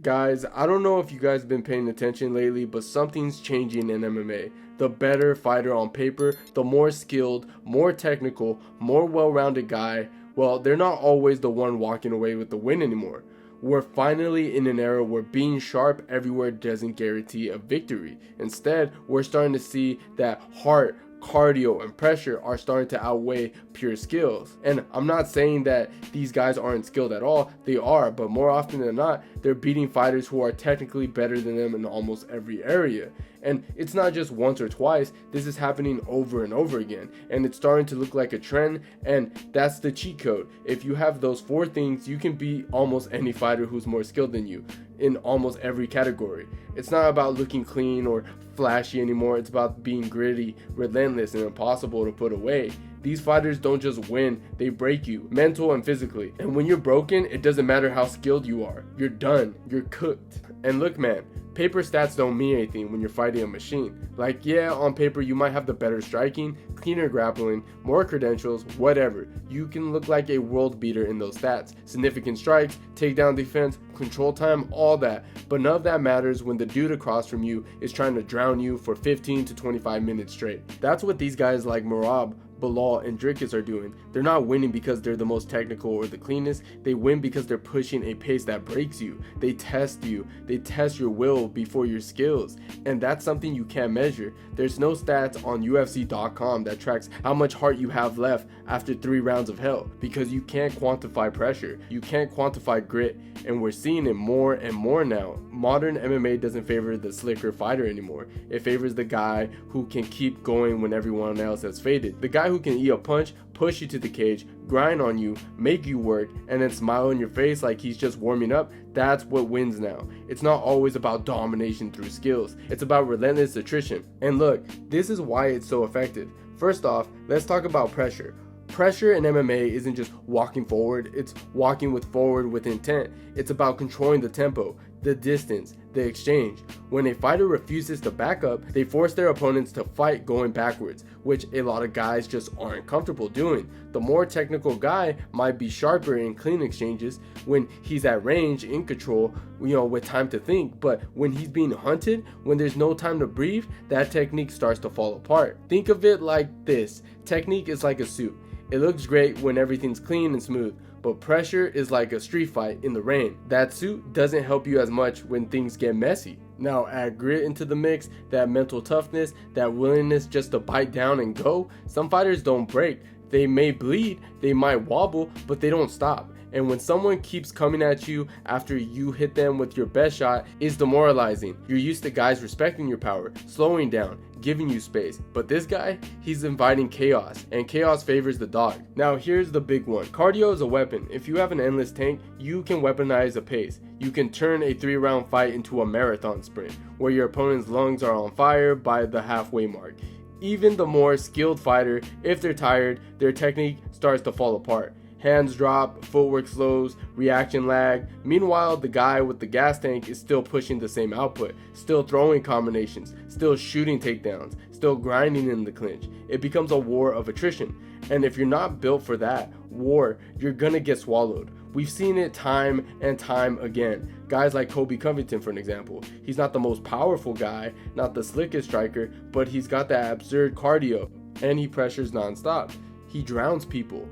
Guys, I don't know if you guys have been paying attention lately, but something's changing in MMA. The better fighter on paper, the more skilled, more technical, more well-rounded guy, well, they're not always the one walking away with the win anymore. We're finally in an era where being sharp everywhere doesn't guarantee a victory. Instead, we're starting to see that heart, cardio, and pressure are starting to outweigh pure skills. And I'm not saying that these guys aren't skilled at all, they are, but more often than not, they're beating fighters who are technically better than them in almost every area. And it's not just once or twice, this is happening over and over again, and it's starting to look like a trend, and that's the cheat code. If you have those 4 things, you can beat almost any fighter who's more skilled than you in almost every category. It's not about looking clean or flashy anymore, it's about being gritty, relentless, and impossible to put away. These fighters don't just win, they break you, mental and physically. And when you're broken, it doesn't matter how skilled you are. You're done, you're cooked. And look man, paper stats don't mean anything when you're fighting a machine. Like yeah, on paper you might have the better striking, cleaner grappling, more credentials, whatever. You can look like a world beater in those stats. Significant strikes, takedown defense, control time, all that. But none of that matters when the dude across from you is trying to drown you for 15 to 25 minutes straight. That's what these guys like Merab, Belal, and Dricus are doing. They're not winning because they're the most technical or the cleanest. They win because they're pushing a pace that breaks you. They test you. They test your will before your skills. And that's something you can't measure. There's no stats on UFC.com that tracks how much heart you have left after 3 rounds of hell, because you can't quantify pressure. You can't quantify grit. And we're seeing it more and more now. Modern MMA doesn't favor the slicker fighter anymore. It favors the guy who can keep going when everyone else has faded. The guy who can eat a punch, push you to the cage, grind on you, make you work, and then smile on your face like he's just warming up. That's what wins now. It's not always about domination through skills. It's about relentless attrition. And look, this is why it's so effective. First off, let's talk about pressure. Pressure in MMA isn't just walking forward, it's walking forward with intent. It's about controlling the tempo, the distance, the exchange. When a fighter refuses to back up, they force their opponents to fight going backwards, which a lot of guys just aren't comfortable doing. The more technical guy might be sharper in clean exchanges when he's at range, in control, with time to think, but when he's being hunted, when there's no time to breathe, that technique starts to fall apart. Think of it like this. Technique is like a suit. It looks great when everything's clean and smooth, but pressure is like a street fight in the rain. That suit doesn't help you as much when things get messy. Now add grit into the mix, that mental toughness, that willingness just to bite down and go. Some fighters don't break. They may bleed, they might wobble, but they don't stop. And when someone keeps coming at you after you hit them with your best shot, it's demoralizing. You're used to guys respecting your power, slowing down, giving you space. But this guy, he's inviting chaos, and chaos favors the dog. Now here's the big one. Cardio is a weapon. If you have an endless tank, you can weaponize a pace. You can turn a 3-round fight into a marathon sprint, where your opponent's lungs are on fire by the halfway mark. Even the more skilled fighter, if they're tired, their technique starts to fall apart. Hands drop, footwork slows, reaction lag. Meanwhile, the guy with the gas tank is still pushing the same output, still throwing combinations, still shooting takedowns, still grinding in the clinch. It becomes a war of attrition. And if you're not built for that war, you're gonna get swallowed. We've seen it time and time again. Guys like Kobe Covington, for an example. He's not the most powerful guy, not the slickest striker, but he's got that absurd cardio, and he pressures nonstop. He drowns people.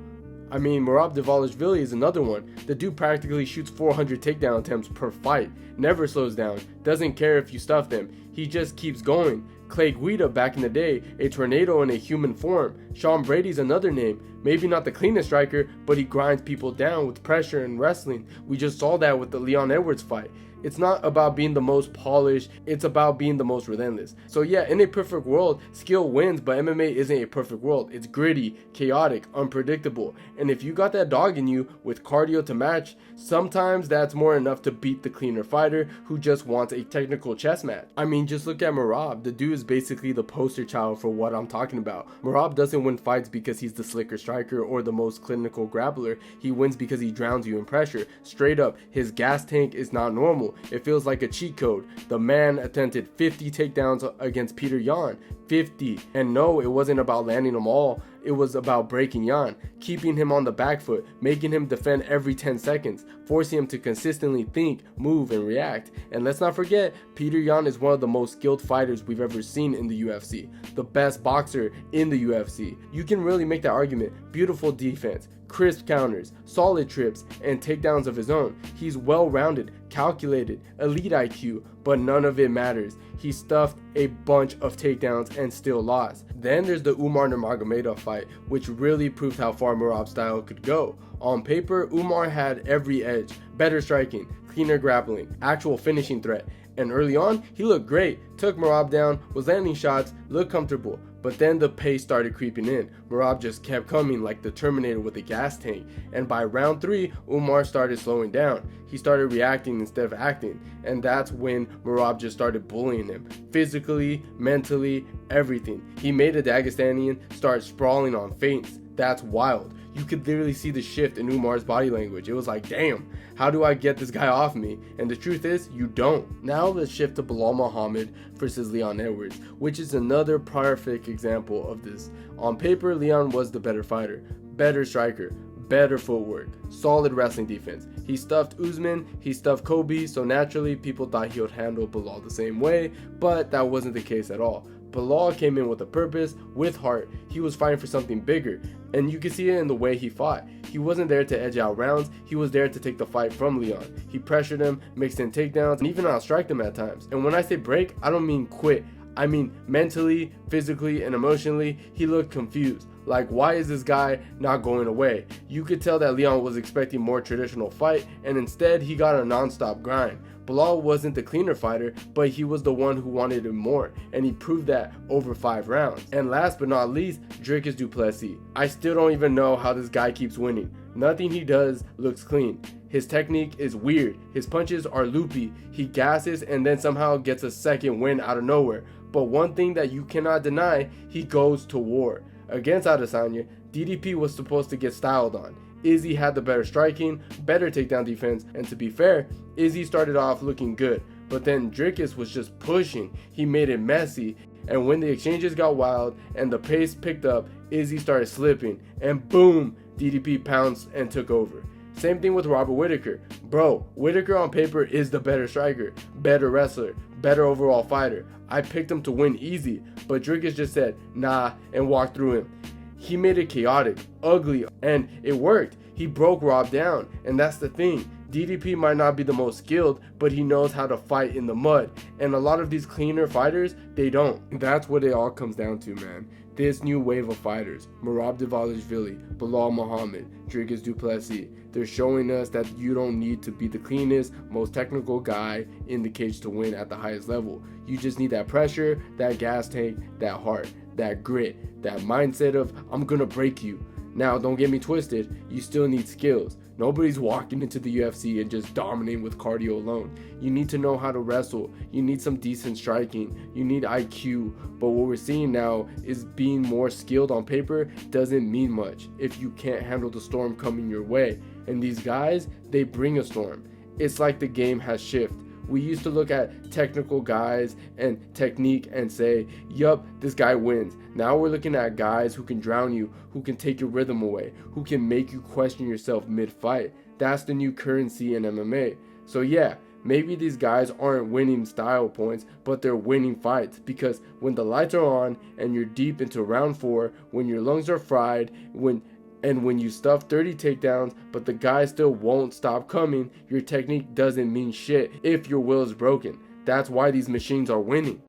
I mean, Merab Dvalishvili is another one. The dude practically shoots 400 takedown attempts per fight, never slows down, doesn't care if you stuff them, he just keeps going. Clay Guida back in the day, a tornado in a human form. Sean Brady's another name, maybe not the cleanest striker, but he grinds people down with pressure and wrestling. We just saw that with the Leon Edwards fight. It's not about being the most polished, it's about being the most relentless. So yeah, in a perfect world, skill wins, but MMA isn't a perfect world. It's gritty, chaotic, unpredictable. And if you got that dog in you with cardio to match, sometimes that's more enough to beat the cleaner fighter who just wants a technical chess match. I mean, just look at Merab. The dude is basically the poster child for what I'm talking about. Merab doesn't win fights because he's the slicker striker or the most clinical grappler. He wins because he drowns you in pressure. Straight up, his gas tank is not normal. It feels like a cheat code. The man attempted 50 takedowns against Peter Yan. 50. And no, it wasn't about landing them all. it was about breaking Yan, keeping him on the back foot, making him defend every 10 seconds, forcing him to consistently think, move, and react. And let's not forget, Petr Yan is one of the most skilled fighters we've ever seen in the UFC, the best boxer in the UFC. You can really make that argument. Beautiful defense, crisp counters, solid trips, and takedowns of his own. He's well-rounded, calculated, elite IQ, but none of it matters. He stuffed a bunch of takedowns and still lost. Then there's the Umar Nurmagomedov fight, which really proved how far Merab's style could go. On paper, Umar had every edge: better striking, cleaner grappling, actual finishing threat. And early on, he looked great, took Merab down, was landing shots, looked comfortable. But then the pace started creeping in. Merab just kept coming like the Terminator with a gas tank. And by round 3, Umar started slowing down. He started reacting instead of acting. And that's when Merab just started bullying him. Physically, mentally, everything. He made a Dagestanian start sprawling on feints. That's wild. You could literally see the shift in Umar's body language. It was like, damn, how do I get this guy off me? And the truth is, you don't. Now let's shift to Belal Muhammad versus Leon Edwards, which is another perfect example of this. On paper, Leon was the better fighter, better striker, better footwork, solid wrestling defense. He stuffed Usman, he stuffed Kobe, so naturally people thought he would handle Belal the same way, but that wasn't the case at all. Belal came in with a purpose, with heart. He was fighting for something bigger, and you can see it in the way he fought. He wasn't there to edge out rounds, he was there to take the fight from Leon. He pressured him, mixed in takedowns, and even outstriked him at times. And when I say break, I don't mean quit. I mean mentally, physically, and emotionally, he looked confused. Like, why is this guy not going away? You could tell that Leon was expecting more traditional fight, and instead he got a non-stop grind. Belal wasn't the cleaner fighter, but he was the one who wanted it more, and he proved that over 5 rounds. And last but not least, Dricus Du Plessis. I still don't even know how this guy keeps winning. Nothing he does looks clean. His technique is weird, his punches are loopy, he gasses and then somehow gets a second win out of nowhere. But one thing that you cannot deny, he goes to war. Against Adesanya, DDP was supposed to get styled on. Izzy had the better striking, better takedown defense, and to be fair, Izzy started off looking good, but then Dricus was just pushing. He made it messy, and when the exchanges got wild and the pace picked up, Izzy started slipping, and boom, DDP pounced and took over. Same thing with Robert Whittaker. Bro, Whittaker on paper is the better striker, better wrestler, better overall fighter. I picked him to win easy, but Dricus just said, nah, and walked through him. He made it chaotic, ugly, and it worked. He broke Rob down, and that's the thing. DDP might not be the most skilled, but he knows how to fight in the mud, and a lot of these cleaner fighters, they don't. That's what it all comes down to, man. This new wave of fighters, Merab Dvalishvili, Belal Muhammad, Dricus Du Plessis, they're showing us that you don't need to be the cleanest, most technical guy in the cage to win at the highest level. You just need that pressure, that gas tank, that heart, that grit, that mindset of, I'm gonna break you. Now, don't get me twisted, you still need skills. Nobody's walking into the UFC and just dominating with cardio alone. You need to know how to wrestle. You need some decent striking. You need IQ. But what we're seeing now is being more skilled on paper doesn't mean much if you can't handle the storm coming your way. And these guys, they bring a storm. It's like the game has shifted. We used to look at technical guys and technique and say, yup, this guy wins. Now we're looking at guys who can drown you, who can take your rhythm away, who can make you question yourself mid-fight. That's the new currency in MMA. So yeah, maybe these guys aren't winning style points, but they're winning fights, because when the lights are on and you're deep into round 4, when your lungs are fried, when you stuff 30 takedowns, but the guy still won't stop coming, your technique doesn't mean shit if your will is broken. That's why these machines are winning.